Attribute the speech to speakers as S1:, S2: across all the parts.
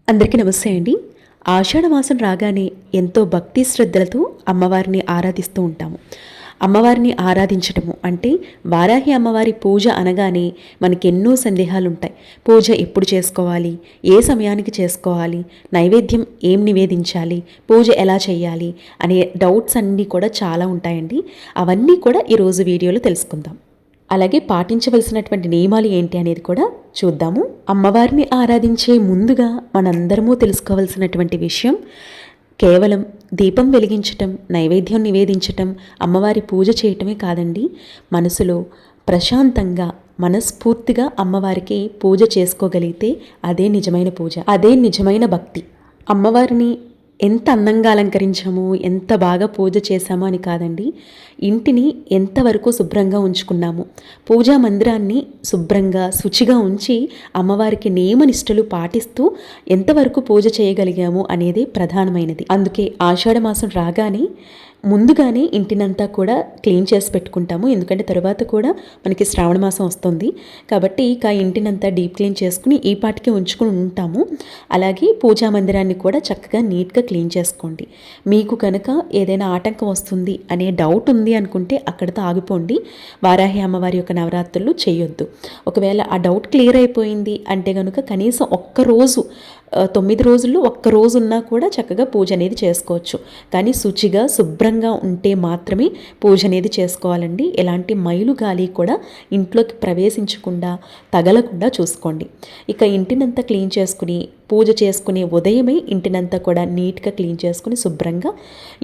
S1: అందరికీ నమస్తే అండి. ఆషాఢ మాసం రాగానే ఎంతో భక్తి శ్రద్ధలతో అమ్మవారిని ఆరాధిస్తూ ఉంటాము. అమ్మవారిని ఆరాధించటము అంటే వారాహి అమ్మవారి పూజ అనగానే మనకెన్నో సందేహాలుంటాయి. పూజ ఎప్పుడు చేసుకోవాలి, ఏ సమయానికి చేసుకోవాలి, నైవేద్యం ఏం నివేదించాలి, పూజ ఎలా చేయాలి అనే డౌట్స్ అన్నీ కూడా చాలా ఉంటాయండి. అవన్నీ కూడా ఈరోజు వీడియోలో తెలుసుకుందాం. అలాగే పాటించవలసినటువంటి నియమాలు ఏంటి అనేది కూడా చూద్దాము. అమ్మవారిని ఆరాధించే ముందుగా మనందరము తెలుసుకోవలసినటువంటి విషయం కేవలం దీపం వెలిగించటం, నైవేద్యం నివేదించటం, అమ్మవారి పూజ చేయటమే కాదండి. మనసులో ప్రశాంతంగా మనస్ఫూర్తిగా అమ్మవారికి పూజ చేసుకోగలిగితే అదే నిజమైన పూజ, అదే నిజమైన భక్తి. అమ్మవారిని ఎంత అందంగా అలంకరించాము, ఎంత బాగా పూజ చేశామో అని కాదండి, ఇంటిని ఎంతవరకు శుభ్రంగా ఉంచుకున్నాము, పూజా మందిరాన్ని శుభ్రంగా శుచిగా ఉంచి అమ్మవారికి నియమనిష్టలు పాటిస్తూ ఎంతవరకు పూజ చేయగలిగాము అనేది ప్రధానమైనది. అందుకే ఆషాఢ మాసం రాగానే ముందుగానే ఇంటినంతా కూడా క్లీన్ చేసి పెట్టుకుంటాము. ఎందుకంటే తర్వాత కూడా మనకి శ్రావణ మాసం వస్తుంది కాబట్టి ఇక ఇంటినంతా డీప్ క్లీన్ చేసుకుని ఈ పాటికి ఉంచుకుని ఉంటాము. అలాగే పూజా మందిరాన్ని కూడా చక్కగా నీట్గా క్లీన్ చేసుకోండి. మీకు కనుక ఏదైనా ఆటంకం వస్తుంది అనే డౌట్ ఉంది అనుకుంటే అక్కడితో ఆగిపోండి. వారాహి అమ్మవారి యొక్క నవరాత్రులు చేయొద్దు. ఒకవేళ ఆ డౌట్ క్లియర్ అయిపోయింది అంటే కనుక కనీసం ఒక్కరోజు 9 రోజుల్లో ఒక్కరోజు ఉన్నా కూడా చక్కగా పూజ అనేది చేసుకోవచ్చు. కానీ శుచిగా శుభ్రంగా ఉంటే మాత్రమే పూజ అనేది చేసుకోవాలండి. ఎలాంటి మైలు గాలి కూడా ఇంట్లోకి ప్రవేశించకుండా తగలకుండా చూసుకోండి. ఇక ఇంటినంతా క్లీన్ చేసుకుని పూజ చేసుకునే ఉదయమే ఇంటినంతా కూడా నీట్గా క్లీన్ చేసుకుని శుభ్రంగా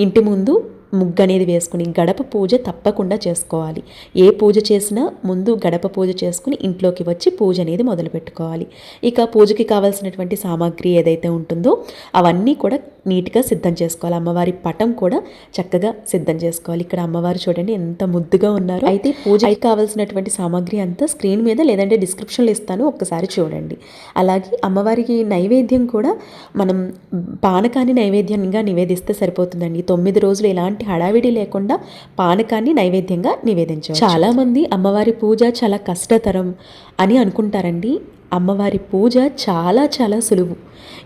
S1: ఇంటి ముందు ముగ్గు అనేది వేసుకుని గడప పూజ తప్పకుండా చేసుకోవాలి. ఏ పూజ చేసినా ముందు గడప పూజ చేసుకుని ఇంట్లోకి వచ్చి పూజ అనేది మొదలు పెట్టుకోవాలి. ఇక పూజకి కావాల్సినటువంటి సామాగ్రి ఏదైతే ఉంటుందో అవన్నీ కూడా నీట్గా సిద్ధం చేసుకోవాలి. అమ్మవారి పటం కూడా చక్కగా సిద్ధం చేసుకోవాలి. ఇక్కడ అమ్మవారు చూడండి ఎంత ముద్దుగా ఉన్నారు. అయితే పూజకి కావాల్సినటువంటి సామాగ్రి అంతా స్క్రీన్ మీద లేదంటే డిస్క్రిప్షన్లో ఇస్తాను, ఒక్కసారి చూడండి. అలాగే అమ్మవారికి నైవేద్యం కూడా మనం పానకాన్ని నైవేద్యంగా నివేదిస్తే సరిపోతుందండి. 9 రోజులు ఎలాంటి హడావిడి లేకుండా పానకాన్ని నైవేద్యంగా నివేదించాలి. చాలామంది అమ్మవారి పూజ చాలా కష్టతరం అని అనుకుంటారండి. అమ్మవారి పూజ చాలా చాలా సులువు.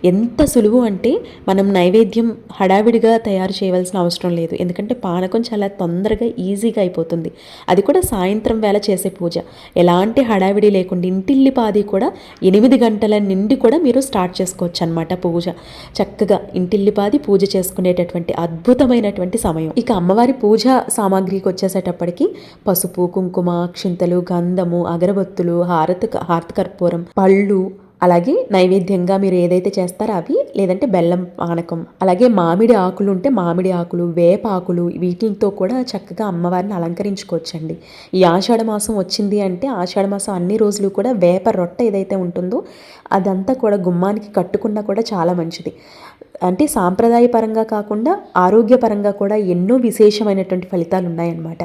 S1: ఎంత సులువు అంటే మనం నైవేద్యం హడావిడిగా తయారు చేయవలసిన అవసరం లేదు. ఎందుకంటే పానకం చాలా తొందరగా ఈజీగా అయిపోతుంది. అది కూడా సాయంత్రం వేళ చేసే పూజ. ఎలాంటి హడావిడి లేకుండా ఇంటిల్లిపాది కూడా 8 గంటల నుండి కూడా మీరు స్టార్ట్ చేసుకోవచ్చు అన్నమాట పూజ. చక్కగా ఇంటిల్లిపాది పూజ చేసుకునేటటువంటి అద్భుతమైనటువంటి సమయం. ఇక అమ్మవారి పూజ సామాగ్రికి వచ్చేసేటప్పటికి పసుపు, కుంకుమ, అక్షింతలు, గంధము, అగరబత్తులు, హారతి కర్పూరం, పళ్ళు, అలాగే నైవేద్యంగా మీరు ఏదైతే చేస్తారో అవి, లేదంటే బెల్లం పానకం, అలాగే మామిడి ఆకులు ఉంటే మామిడి ఆకులు, వేప ఆకులు, వీటితో కూడా చక్కగా అమ్మవారిని అలంకరించుకోవచ్చండి. ఈ ఆషాఢ మాసం వచ్చింది అంటే ఆషాఢ మాసం అన్ని రోజులు కూడా వేప రొట్టె ఏదైతే ఉంటుందో అదంతా కూడా గుమ్మానికి కట్టుకున్నా కూడా చాలా మంచిది. అంటే సాంప్రదాయపరంగా కాకుండా ఆరోగ్యపరంగా కూడా ఎన్నో విశేషమైనటువంటి ఫలితాలు ఉన్నాయన్నమాట.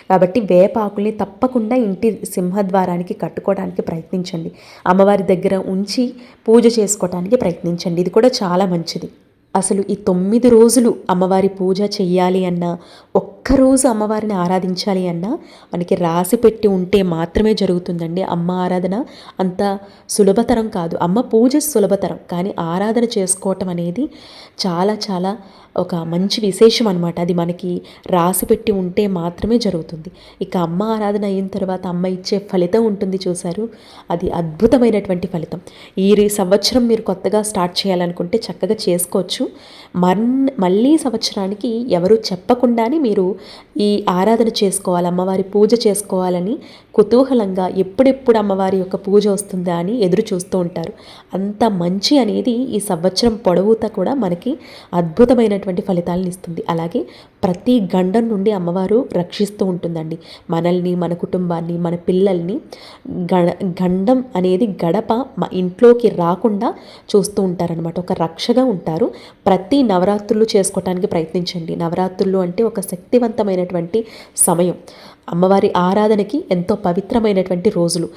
S1: కాబట్టి వేప ఆకుల్ని తప్పకుండా ఇంటి సింహద్వారానికి కట్టుకోవడానికి ప్రయత్నించండి. అమ్మవారి దగ్గర ఉంచి పూజ చేసుకోవడానికి ప్రయత్నించండి. ఇది కూడా చాలా మంచిది. అసలు ఈ 9 రోజులు అమ్మవారి పూజ చెయ్యాలి అన్నా, ఒక్కరోజు అమ్మవారిని ఆరాధించాలి అన్నా మనకి రాసి పెట్టి ఉంటే మాత్రమే జరుగుతుందండి. అమ్మ ఆరాధన అంత సులభతరం కాదు. అమ్మ పూజ సులభతరం, కానీ ఆరాధన చేసుకోవటం అనేది చాలా చాలా ఒక మంచి విశేషం అనమాట. అది మనకి రాసి పెట్టి ఉంటే మాత్రమే జరుగుతుంది. ఇక అమ్మ ఆరాధన అయిన తర్వాత అమ్మ ఇచ్చే ఫలితం ఉంటుంది చూశారు, అది అద్భుతమైనటువంటి ఫలితం. ఈ సంవత్సరం మీరు కొత్తగా స్టార్ట్ చేయాలనుకుంటే చక్కగా చేసుకోవచ్చు. మళ్ళీ సంవత్సరానికి ఎవరు చెప్పకుండానే మీరు ఈ ఆరాధన చేసుకోవాలి, అమ్మవారి పూజ చేసుకోవాలని కుతూహలంగా ఎప్పుడెప్పుడు అమ్మవారి యొక్క పూజ వస్తుందా అని ఎదురు చూస్తూ ఉంటారు. అంత మంచి అనేది ఈ సంవత్సరం పొడవుతా కూడా మనకి అద్భుతమైనటువంటి ఫలితాలను ఇస్తుంది. అలాగే ప్రతి గండం నుండి అమ్మవారు రక్షిస్తూ ఉంటుందండి మనల్ని, మన కుటుంబాన్ని, మన పిల్లల్ని. గండం అనేది గడప ఇంట్లోకి రాకుండా చూస్తూ ఉంటారనమాట, ఒక రక్షగా ఉంటారు. ప్రతి నవరాత్రులు చేసుకోవటానికి ప్రయత్నించండి. నవరాత్రులు అంటే ఒక శక్తివంతమైనటువంటి సమయం. అమ్మవారి ఆరాధనకి ఎంతో పవిత్రమైనటువంటి రోజులు.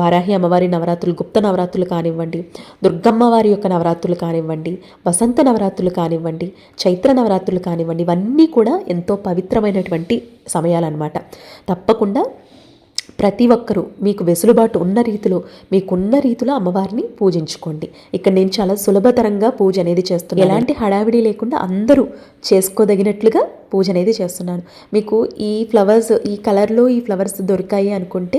S1: వారాహి అమ్మవారి నవరాత్రులు, గుప్త నవరాత్రులు కానివ్వండి, దుర్గమ్మ వారి యొక్క నవరాత్రులు కానివ్వండి, వసంత నవరాత్రులు కానివ్వండి, చైత్ర నవరాత్రులు కానివ్వండి, ఇవన్నీ కూడా ఎంతో పవిత్రమైనటువంటి సమయాలన్నమాట. తప్పకుండా ప్రతి ఒక్కరూ మీకు వెసులుబాటు ఉన్న రీతిలో మీకున్న రీతిలో అమ్మవారిని పూజించుకోండి. ఇక్కడ నేను చాలా సులభతరంగా పూజ అనేది చేస్తున్నాను. ఎలాంటి హడావిడి లేకుండా అందరూ చేసుకోదగినట్లుగా పూజ అనేది చేస్తున్నాను. మీకు ఈ ఫ్లవర్స్ ఈ కలర్లో ఈ ఫ్లవర్స్ దొరికాయి అనుకుంటే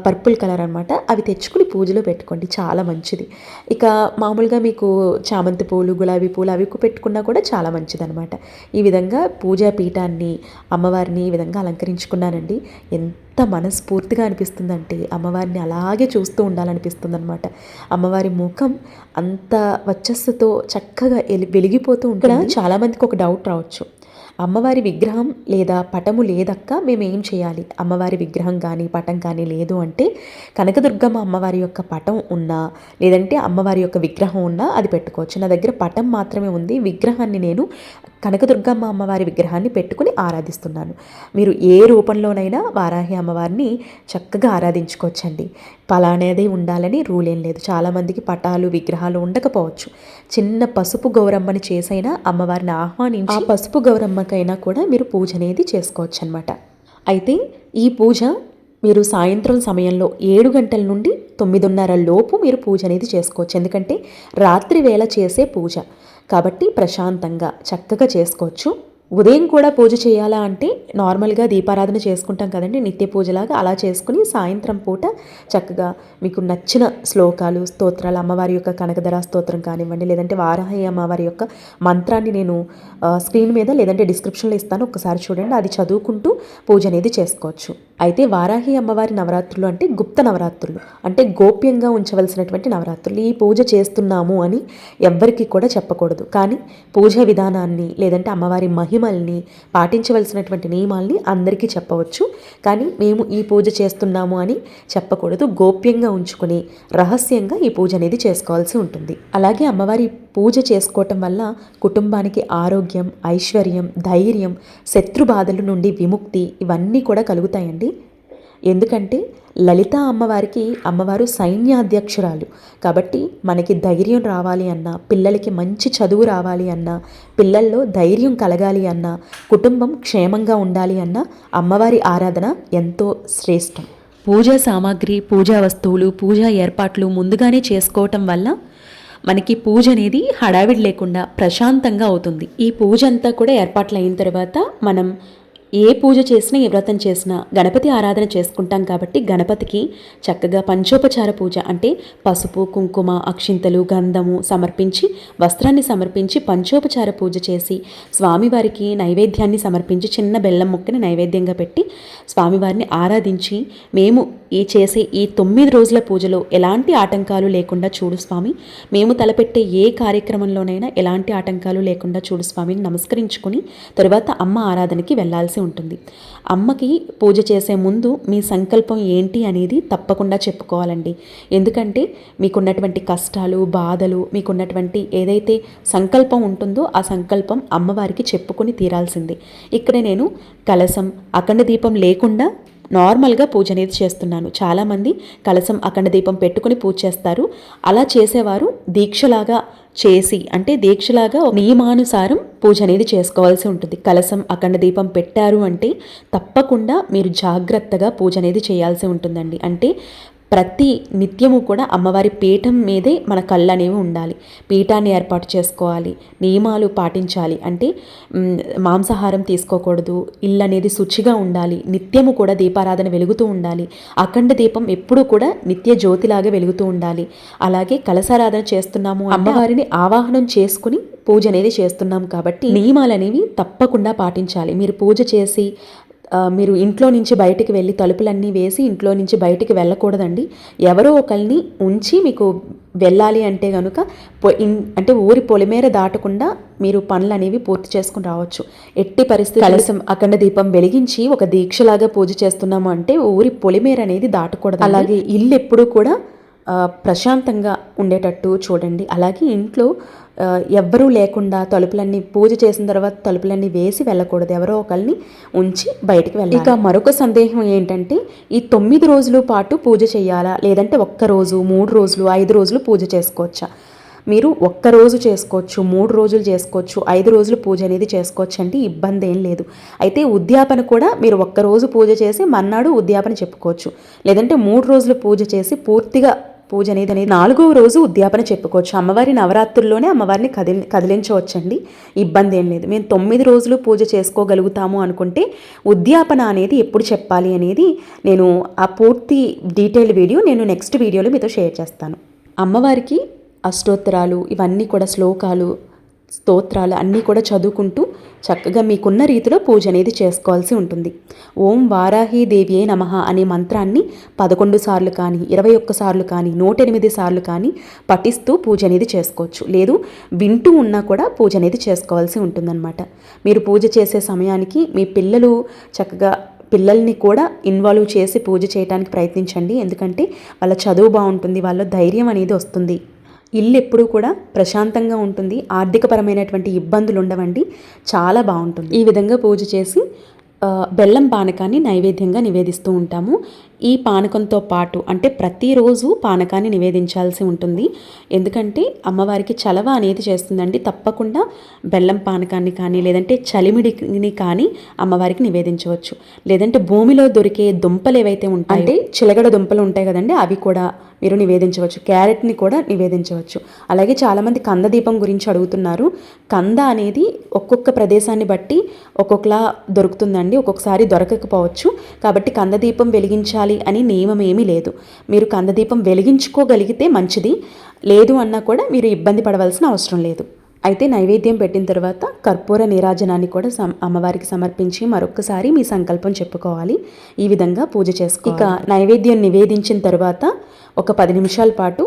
S1: పర్పుల్ కలర్ అనమాట, అవి తెచ్చుకుని పూజలో పెట్టుకోండి, చాలా మంచిది. ఇక మామూలుగా మీకు చామంతి పూలు గులాబీ పూలు అవి పెట్టుకున్నా కూడా చాలా మంచిది అనమాట. ఈ విధంగా పూజా పీఠాన్ని అమ్మవారిని ఈ విధంగా అలంకరించుకున్నానండి. ఎంత మనస్ఫూర్తిగా అనిపిస్తుందంటే అమ్మవారిని అలాగే చూస్తూ ఉండాలనిపిస్తుంది అనమాట. అమ్మవారి ముఖం అంత వచ్చస్సుతో చక్కగా వెలిగిపోతూ ఉంటుంది. చాలామందికి ఒక డౌట్ రావచ్చు, అమ్మవారి విగ్రహం లేదా పటము లేదక్క, మేము ఏం చేయాలి? అమ్మవారి విగ్రహం కానీ పటం కానీ లేదు అంటే కనకదుర్గమ్మ అమ్మవారి యొక్క పటం ఉన్నా లేదంటే అమ్మవారి యొక్క విగ్రహం ఉన్నా అది పెట్టుకోవచ్చు. నా దగ్గర పటం మాత్రమే ఉంది, విగ్రహాన్ని నేను కనకదుర్గమ్మ అమ్మవారి విగ్రహాన్ని పెట్టుకుని ఆరాధిస్తున్నాను. మీరు ఏ రూపంలోనైనా వారాహి అమ్మవారిని చక్కగా ఆరాధించుకోవచ్చండి. పలానేది ఉండాలని రూల్ ఏం లేదు. చాలామందికి పటాలు విగ్రహాలు ఉండకపోవచ్చు. చిన్న పసుపు గౌరమ్మని చేసైనా అమ్మవారిని ఆహ్వానించి ఆ పసుపు గౌరమ్మకైనా కూడా మీరు పూజ అనేది చేసుకోవచ్చు అనమాట. అయితే ఈ పూజ మీరు సాయంత్రం సమయంలో 7 గంటల నుండి 9:30 లోపు మీరు పూజ అనేది చేసుకోవచ్చు. ఎందుకంటే రాత్రి వేళ చేసే పూజ కాబట్టి ప్రశాంతంగా చక్కగా చేసుకోవచ్చు. ఉదయం కూడా పూజ చేయాలా అంటే నార్మల్గా దీపారాధన చేసుకుంటాం కదండి, నిత్య పూజలాగా అలా చేసుకుని సాయంత్రం పూట చక్కగా మీకు నచ్చిన శ్లోకాలు స్తోత్రాలు అమ్మవారి యొక్క కనకధరా స్తోత్రం కానివ్వండి లేదంటే వారాహి అమ్మవారి యొక్క మంత్రాన్ని నేను స్క్రీన్ మీద లేదంటే డిస్క్రిప్షన్లో ఇస్తాను, ఒకసారి చూడండి, అది చదువుకుంటూ పూజ అనేది చేసుకోవచ్చు. అయితే వారాహి అమ్మవారి నవరాత్రులు అంటే గుప్త నవరాత్రులు, అంటే గోప్యంగా ఉంచవలసినటువంటి నవరాత్రులు. ఈ పూజ చేస్తున్నాము అని ఎవ్వరికీ కూడా చెప్పకూడదు. కానీ పూజ విధానాన్ని లేదంటే అమ్మవారి మహిమల్ని పాటించవలసినటువంటి నియమాల్ని అందరికీ చెప్పవచ్చు. కానీ మేము ఈ పూజ చేస్తున్నాము అని చెప్పకూడదు, గోప్యంగా ఉంచుకొని రహస్యంగా ఈ పూజ అనేది చేసుకోవాల్సి ఉంటుంది. అలాగే అమ్మవారి పూజ చేసుకోవటం వల్ల కుటుంబానికి ఆరోగ్యం, ఐశ్వర్యం, ధైర్యం, శత్రు బాధల నుండి విముక్తి ఇవన్నీ కూడా కలుగుతాయండి. ఎందుకంటే లలిత అమ్మవారికి అమ్మవారు సైన్యాధ్యక్షురాలు కాబట్టి మనకి ధైర్యం రావాలి అన్నా, పిల్లలకి మంచి చదువు రావాలి అన్నా, పిల్లల్లో ధైర్యం కలగాలి అన్నా, కుటుంబం క్షేమంగా ఉండాలి అన్నా అమ్మవారి ఆరాధన ఎంతో శ్రేష్టం. పూజా సామాగ్రి, పూజా వస్తువులు, పూజా ఏర్పాట్లు ముందుగానే చేసుకోవటం వల్ల మనకి పూజ అనేది హడావిడి లేకుండా ప్రశాంతంగా అవుతుంది. ఈ పూజ అంతా కూడా ఏర్పాట్లు అయిన తర్వాత మనం ఏ పూజ చేసినా ఏ వ్రతం చేసినా గణపతి ఆరాధన చేసుకుంటాం కాబట్టి గణపతికి చక్కగా పంచోపచార పూజ అంటే పసుపు కుంకుమ అక్షింతలు గంధము సమర్పించి వస్త్రాన్ని సమర్పించి పంచోపచార పూజ చేసి స్వామివారికి నైవేద్యాన్ని సమర్పించి చిన్న బెల్లం ముక్కని నైవేద్యంగా పెట్టి స్వామివారిని ఆరాధించి మేము చేసే ఈ 9 రోజుల పూజలో ఎలాంటి ఆటంకాలు లేకుండా చూడు స్వామి, మేము తలపెట్టే ఏ కార్యక్రమంలోనైనా ఎలాంటి ఆటంకాలు లేకుండా చూడు స్వామిని నమస్కరించుకొని తరువాత అమ్మ ఆరాధనకి వెళ్ళాల్సి ఉంటుంది. అమ్మకి పూజ చేసే ముందు మీ సంకల్పం ఏంటి అనేది తప్పకుండా చెప్పుకోవాలండి. ఎందుకంటే మీకున్నటువంటి కష్టాలు బాధలు మీకున్నటువంటి ఏదైతే సంకల్పం ఉంటుందో ఆ సంకల్పం అమ్మవారికి చెప్పుకొని తీరాల్సిందే. ఇక్కడ నేను కలశం అఖండ దీపం లేకుండా నార్మల్గా పూజ అనేది చేస్తున్నాను. చాలామంది కలశం అఖండ దీపం పెట్టుకుని పూజ చేస్తారు. అలా చేసేవారు దీక్షలాగా చేసి అంటే దీక్షలాగా నియమానుసారం పూజ అనేది చేసుకోవాల్సి ఉంటుంది. కలశం అఖండ దీపం పెట్టారు అంటే తప్పకుండా మీరు జాగ్రత్తగా పూజ అనేది చేయాల్సి ఉంటుందండి. అంటే ప్రతి నిత్యము కూడా అమ్మవారి పీఠం మీదే మన కళ్ళు అనేవి ఉండాలి. పీఠాన్ని ఏర్పాటు చేసుకోవాలి, నియమాలు పాటించాలి. అంటే మాంసాహారం తీసుకోకూడదు, ఇల్లు అనేది శుచిగా ఉండాలి, నిత్యము కూడా దీపారాధన వెలుగుతూ ఉండాలి, అఖండ దీపం ఎప్పుడూ కూడా నిత్య జ్యోతిలాగా వెలుగుతూ ఉండాలి. అలాగే కలశారాధన చేస్తున్నాము, అమ్మవారిని ఆవాహనం చేసుకుని పూజ అనేది చేస్తున్నాం కాబట్టి నియమాలు అనేవి తప్పకుండా పాటించాలి. మీరు పూజ చేసి మీరు ఇంట్లో నుంచి బయటికి వెళ్ళి తలుపులన్నీ వేసి ఇంట్లో నుంచి బయటికి వెళ్ళకూడదండి. ఎవరో ఒకరిని ఉంచి మీకు వెళ్ళాలి అంటే కనుక అంటే ఊరి పొలిమేర దాటకుండా మీరు పనులు అనేవి పూర్తి చేసుకుని రావచ్చు. ఎట్టి పరిస్థితి కలశం అఖండ దీపం వెలిగించి ఒక దీక్షలాగా పూజ చేస్తున్నాము అంటే ఊరి పొలిమేర అనేది దాటకూడదు. అలాగే ఇల్లు ఎప్పుడూ కూడా ప్రశాంతంగా ఉండేటట్టు చూడండి. అలాగే ఇంట్లో ఎవ్వరూ లేకుండా తలుపులన్నీ పూజ చేసిన తర్వాత తలుపులన్నీ వేసి వెళ్ళకూడదు, ఎవరో ఒకరిని ఉంచి బయటికి వెళ్ళాలి. ఇక మరొక సందేహం ఏంటంటే ఈ 9 రోజుల పాటు పూజ చేయాలా లేదంటే ఒక్క రోజు 3 రోజులు 5 రోజులు పూజ చేసుకోవచ్చా? మీరు ఒక్కరోజు చేసుకోవచ్చు, 3 రోజులు చేసుకోవచ్చు, 5 రోజులు పూజ అనేది చేసుకోవచ్చు అండి, ఇబ్బంది ఏం లేదు. అయితే ఉద్యాపన కూడా మీరు ఒక్కరోజు పూజ చేసి మర్నాడు ఉద్యాపన చెప్పుకోవచ్చు. లేదంటే 3 రోజులు పూజ చేసి పూర్తిగా పూజ అనేది 4వ రోజు ఉద్యాపన చెప్పుకోవచ్చు. అమ్మవారి నవరాత్రుల్లోనే అమ్మవారిని కదిలించవచ్చండి, ఇబ్బంది ఏం లేదు. మేము 9 రోజులు పూజ చేసుకోగలుగుతాము అనుకుంటే ఉద్యాపన అనేది ఎప్పుడు చెప్పాలి అనేది నేను ఆ పూర్తి డీటెయిల్ వీడియో నేను నెక్స్ట్ వీడియోలో మీతో షేర్ చేస్తాను. అమ్మవారికి అష్టోత్తరాలు, ఇవన్నీ కూడా శ్లోకాలు, స్తోత్రాలు అన్నీ కూడా చదువుకుంటూ చక్కగా మీకున్న రీతిలో పూజ అనేది చేసుకోవాల్సి ఉంటుంది. ఓం వారాహి దేవియే నమః అనే మంత్రాన్ని 11 సార్లు కానీ, 21 సార్లు కానీ, 108 సార్లు కానీ పఠిస్తూ పూజ అనేది చేసుకోవచ్చు. లేదు వింటూ ఉన్నా కూడా పూజ అనేది చేసుకోవాల్సి ఉంటుందన్నమాట. మీరు పూజ చేసే సమయానికి మీ పిల్లలు చక్కగా పిల్లల్ని కూడా ఇన్వాల్వ్ చేసి పూజ చేయడానికి ప్రయత్నించండి. ఎందుకంటే వాళ్ళ చదువు బాగుంటుంది, వాళ్ళ ధైర్యం అనేది వస్తుంది. ఇల్లు ఎప్పుడూ కూడా ప్రశాంతంగా ఉంటుంది, ఆర్థికపరమైనటువంటి ఇబ్బందులు ఉండవండి, చాలా బాగుంటుంది. ఈ విధంగా పూజ చేసి బెల్లం పానకాన్ని నైవేద్యంగా నివేదిస్తూ ఉంటాము. ఈ పానకంతో పాటు అంటే ప్రతిరోజు పానకాన్ని నివేదించాల్సి ఉంటుంది. ఎందుకంటే అమ్మవారికి చలవ అనేది చేస్తుందండి. తప్పకుండా బెల్లం పానకాన్ని కానీ లేదంటే చలిమిడిని కానీ అమ్మవారికి నివేదించవచ్చు. లేదంటే భూమిలో దొరికే దుంపలు ఏవైతే ఉంటాయి అంటే చిలగడ దుంపలు ఉంటాయి కదండి, అవి కూడా మీరు నివేదించవచ్చు. క్యారెట్ని కూడా నివేదించవచ్చు. అలాగే చాలామంది కంద దీపం గురించి అడుగుతున్నారు. కంద అనేది ఒక్కొక్క ప్రదేశాన్ని బట్టి ఒక్కొక్కలా దొరుకుతుందండి, ఒక్కొక్కసారి దొరకకపోవచ్చు. కాబట్టి కంద దీపం వెలిగించాలి అని నియమం ఏమీ లేదు. మీరు కందదీపం వెలిగించుకోగలిగితే మంచిది, లేదు అన్నా కూడా మీరు ఇబ్బంది పడవలసిన అవసరం లేదు. అయితే నైవేద్యం పెట్టిన తర్వాత కర్పూర నీరాజనాన్ని కూడా అమ్మవారికి సమర్పించి మరొకసారి మీ సంకల్పం చెప్పుకోవాలి. ఈ విధంగా పూజ చేసుకోవాలి. ఇక నైవేద్యం నివేదించిన తర్వాత ఒక 10 నిమిషాల పాటు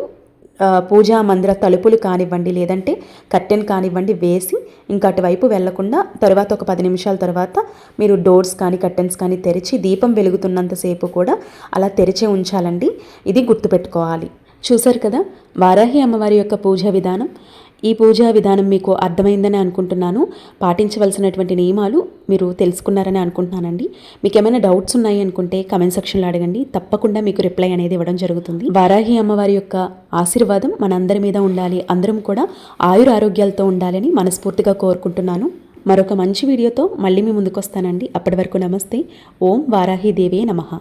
S1: పూజా మందిర తలుపులు కానివ్వండి లేదంటే కర్టెన్ కానివ్వండి వేసి ఇంకా అటువైపు వెళ్లకుండా తర్వాత ఒక 10 నిమిషాల తర్వాత మీరు డోర్స్ కానీ కర్టెన్స్ కానీ తెరిచి దీపం వెలుగుతున్నంతసేపు కూడా అలా తెరిచే ఉంచాలండి. ఇది గుర్తుపెట్టుకోవాలి. చూసారు కదా వారాహి అమ్మవారి యొక్క పూజా విధానం. ఈ పూజా విధానం మీకు అర్థమైందని అనుకుంటున్నాను. పాటించవలసినటువంటి నియమాలు మీరు తెలుసుకున్నారని అనుకుంటున్నానండి. మీకు ఏమైనా డౌట్స్ ఉన్నాయి అనుకుంటే కమెంట్ సెక్షన్లో అడగండి, తప్పకుండా మీకు రిప్లై అనేది ఇవ్వడం జరుగుతుంది. వారాహి అమ్మవారి యొక్క ఆశీర్వాదం మనందరి మీద ఉండాలి, అందరం కూడా ఆయురారోగ్యాలతో ఉండాలని మనస్ఫూర్తిగా కోరుకుంటున్నాను. మరొక మంచి వీడియోతో మళ్ళీ మీ ముందుకు వస్తానండి. అప్పటి వరకు నమస్తే. ఓం వారాహి దేవే నమః.